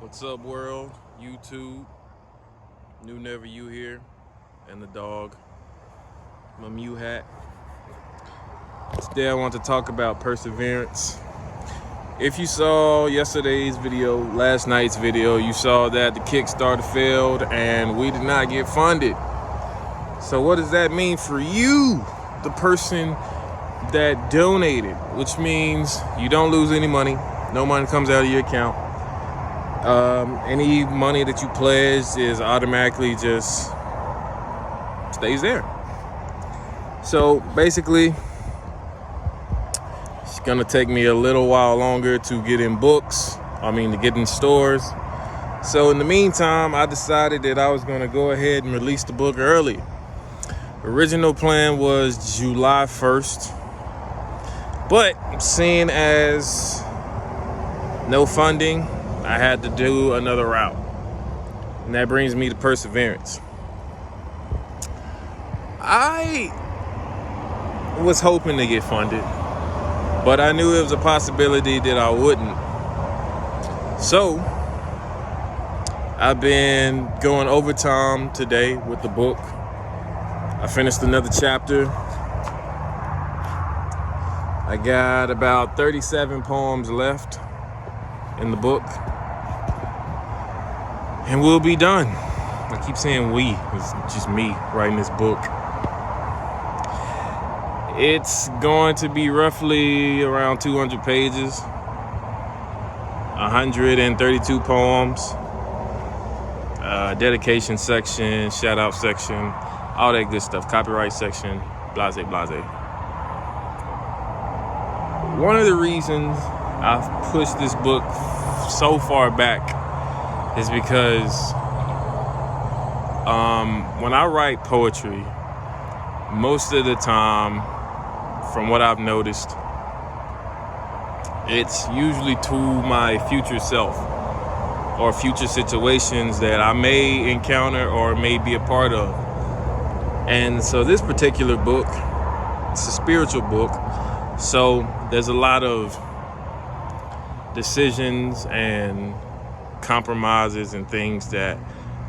What's up, world? YouTube, new never you here, and the dog, my Mew hat. Today I want to talk about perseverance. If you saw yesterday's video, last night's video, you saw that the Kickstarter failed and we did not get funded. So what does that mean for you, the person that donated? Which means you don't lose any money. No money comes out of your account. Any money that you pledge is automatically just stays there. So basically, it's gonna take me a little while longer to get in books. To get in stores. So in the meantime, I decided that I was gonna go ahead and release the book early. Original plan was July 1st, but seeing as no funding, I had to do another route. And that brings me to perseverance. I was hoping to get funded, but I knew it was a possibility that I wouldn't. So I've been going overtime today with the book. I finished another chapter. I got about 37 poems left in the book, and we'll be done. I keep saying we, it's just me writing this book. It's going to be roughly around 200 pages, 132 poems, dedication section, shout out section, all that good stuff, copyright section, blase, blase. One of the reasons I've pushed this book so far back is because when I write poetry, most of the time, from what I've noticed, it's usually to my future self or future situations that I may encounter or may be a part of. And so this particular book, it's a spiritual book, so there's a lot of decisions and compromises and things that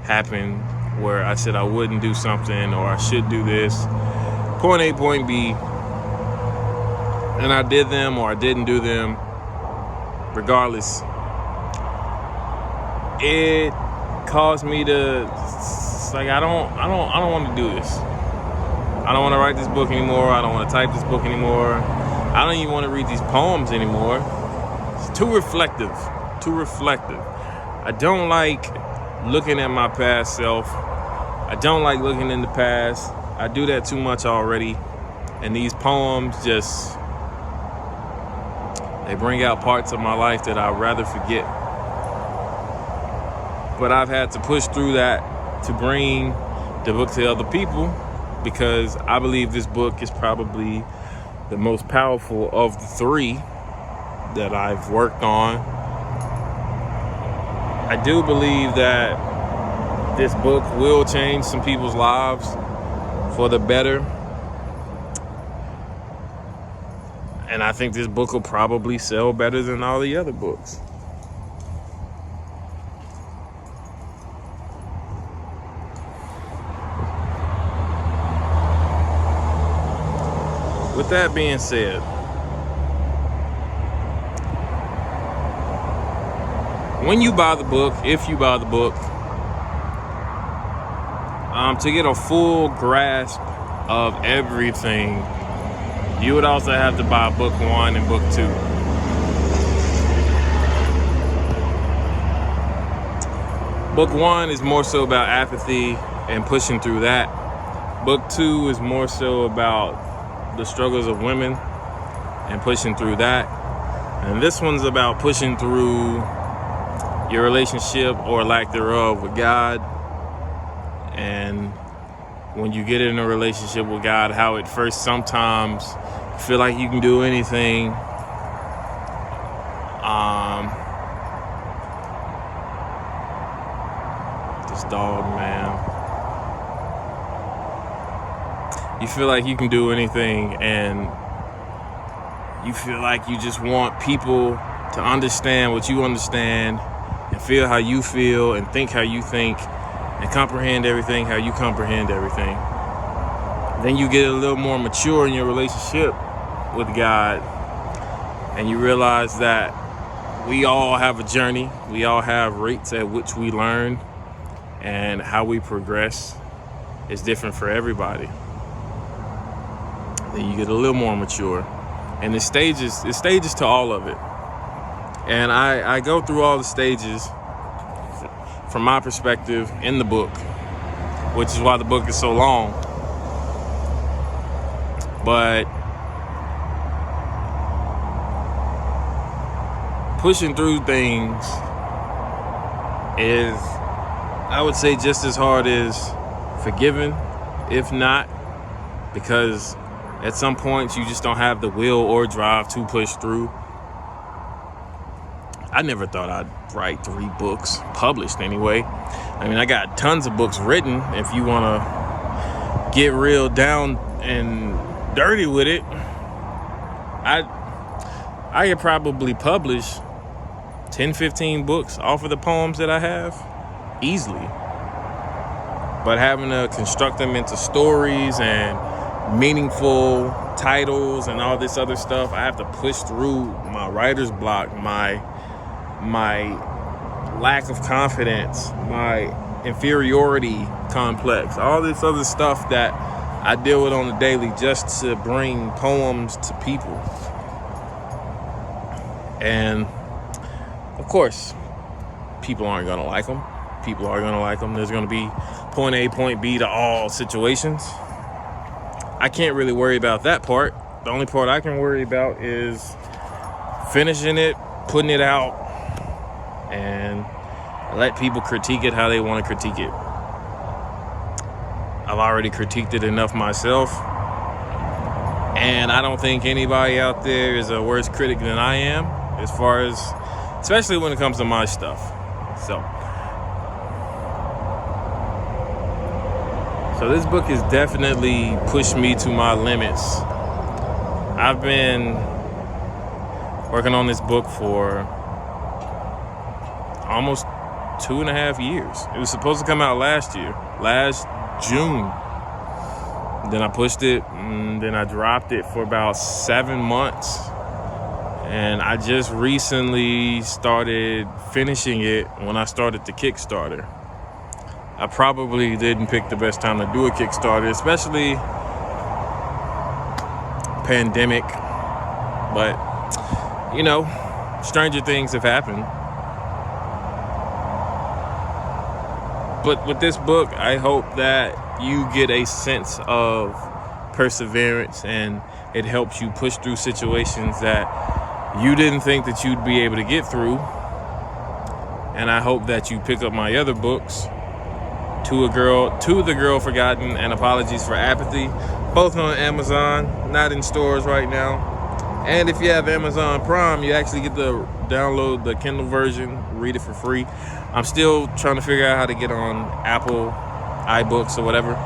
happen where I said I wouldn't do something or I should do this, point A, point B, and I did them or I didn't do them. Regardless, it caused me to I don't want to do this. I don't want to write this book anymore. I don't want to type this book anymore. I don't even want to read these poems anymore. It's too reflective. I don't like looking at my past self. I don't like looking in the past. I do that too much already. And these poems they bring out parts of my life that I'd rather forget. But I've had to push through that to bring the book to other people, because I believe this book is probably the most powerful of the three that I've worked on. I do believe that this book will change some people's lives for the better. And I think this book will probably sell better than all the other books. With that being said, when you buy the book, if you buy the book, to get a full grasp of everything, you would also have to buy book 1 and book 2. Book 1 is more so about apathy and pushing through that. Book 2 is more so about the struggles of women and pushing through that. And this one's about pushing through your relationship or lack thereof with God. And when you get in a relationship with God, how at first sometimes you feel like you can do anything. This dog, man. You feel like you can do anything, and you feel like you just want people to understand what you understand and feel how you feel and think how you think and comprehend everything how you comprehend everything, then you get a little more mature in your relationship with God, and you realize that we all have a journey. We all have rates at which we learn, and how we progress is different for everybody. Then you get a little more mature, and it's stages to all of it. And I go through all the stages from my perspective in the book, which is why the book is so long. But pushing through things is, I would say, just as hard as forgiving, if not, because at some points you just don't have the will or drive to push through. I never thought I'd write 3 books, published anyway. I mean, I got tons of books written. If you want to get real down and dirty with it, I could probably publish 10, 15 books off of the poems that I have easily. But having to construct them into stories and meaningful titles and all this other stuff, I have to push through my writer's block, my lack of confidence, my inferiority complex, all this other stuff that I deal with on the daily just to bring poems to people. And of course, people aren't going to like them. People are going to like them. There's going to be point A, point B to all situations. I can't really worry about that part. The only part I can worry about is finishing it, putting it out, and let people critique it how they want to critique it. I've already critiqued it enough myself, and I don't think anybody out there is a worse critic than I am, as far as, especially when it comes to my stuff. So this book has definitely pushed me to my limits. I've been working on this book for almost 2.5 years. It was supposed to come out last June. Then I pushed it, and then I dropped it for about 7 months. And I just recently started finishing it when I started the Kickstarter. I probably didn't pick the best time to do a Kickstarter, especially pandemic. But, you know, stranger things have happened. But with this book, I hope that you get a sense of perseverance, and it helps you push through situations that you didn't think that you'd be able to get through. And I hope that you pick up my other books, To the Girl Forgotten and Apologies for Apathy, both on Amazon, not in stores right now. And if you have Amazon Prime, you actually get to download the Kindle version, read it for free. I'm still trying to figure out how to get on Apple iBooks or whatever.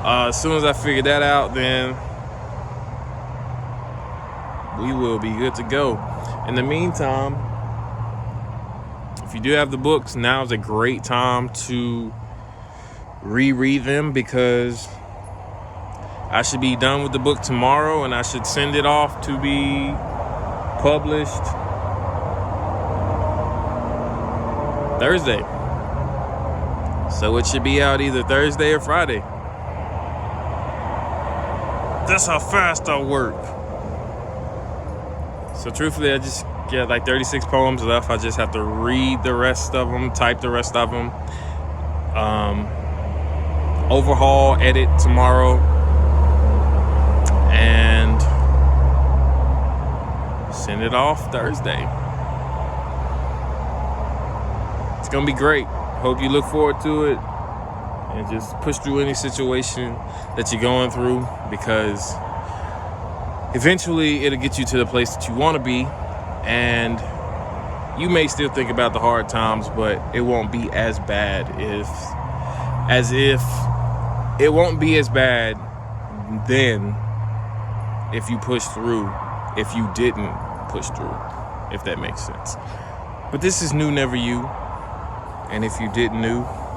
As soon as I figure that out, then we will be good to go. In the meantime, if you do have the books, now is a great time to reread them, because I should be done with the book tomorrow, and I should send it off to be published Thursday. So it should be out either Thursday or Friday. That's how fast I work. So truthfully, I just get like 36 poems left. I just have to read the rest of them, type the rest of them, overhaul, edit tomorrow, and send it off Thursday. It's gonna be great. Hope you look forward to it, and just push through any situation that you're going through, because eventually it'll get you to the place that you want to be. And you may still think about the hard times, but it won't be as bad it won't be as bad then if you push through, if you didn't push through, if that makes sense. But this is New Never You. And if you didn't know,